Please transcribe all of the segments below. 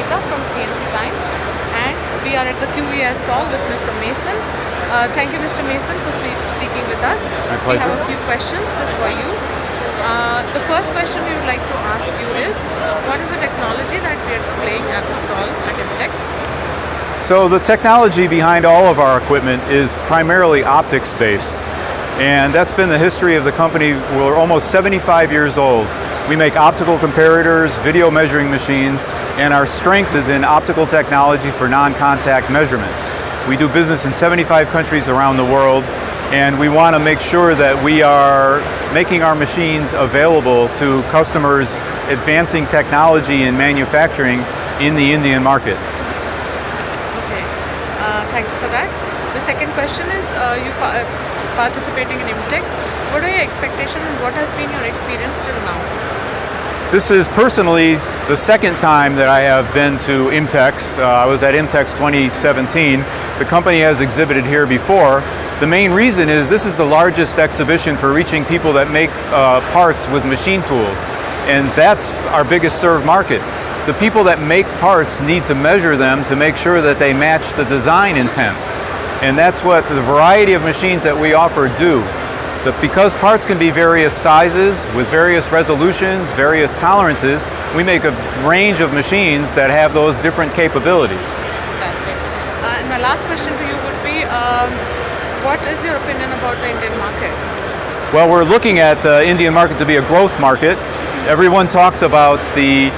from CNCTimes, and we are at the QVR stall with Mr. Mason. Thank you, Mr. Mason, for speaking with us. My pleasure. We have a few questions for you. The first question we would like to ask you is, what is the technology that we are displaying at the stall at IMTEX? So the technology behind all of our equipment is primarily optics based, and that's been the history of the company. We're almost 75 years old. We make optical comparators, video measuring machines, and our strength is in optical technology for non-contact measurement. We do business in 75 countries around the world, and we want to make sure that we are making our machines available to customers advancing technology in manufacturing in the Indian market. Okay, thank you for that. The second question is, you participating in IMTEX. What are your expectations and what has been your experience till now? This is personally the second time that I have been to IMTEX. I was at IMTEX 2017. The company has exhibited here before. The main reason is this is the largest exhibition for reaching people that make parts with machine tools. And that's our biggest served market. The people that make parts need to measure them to make sure that they match the design intent. And that's what the variety of machines that we offer do. Because parts can be various sizes with various resolutions, various tolerances, we make a range of machines that have those different capabilities. Fantastic. And my last question to you would be, what is your opinion about the Indian market? Well, we're looking at the Indian market to be a growth market. Everyone talks about the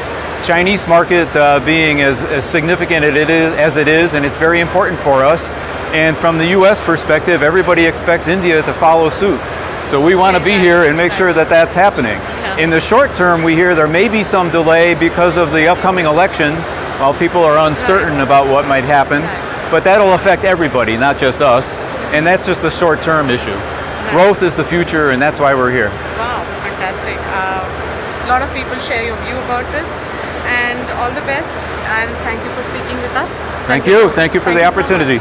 Chinese market being as significant as it is, and it's very important for us. And from the US perspective, everybody expects India to follow suit. So we want to be here and make sure that that's happening. In the short term, we hear there may be some delay because of the upcoming election, while people are uncertain about what might happen. But that'll affect everybody, not just us. And that's just the short-term issue. Growth is the future, and that's why we're here. Wow, fantastic. A lot of people share your view about this. And all the best, and thank you for speaking with us. Thank you. Thank you for the opportunity.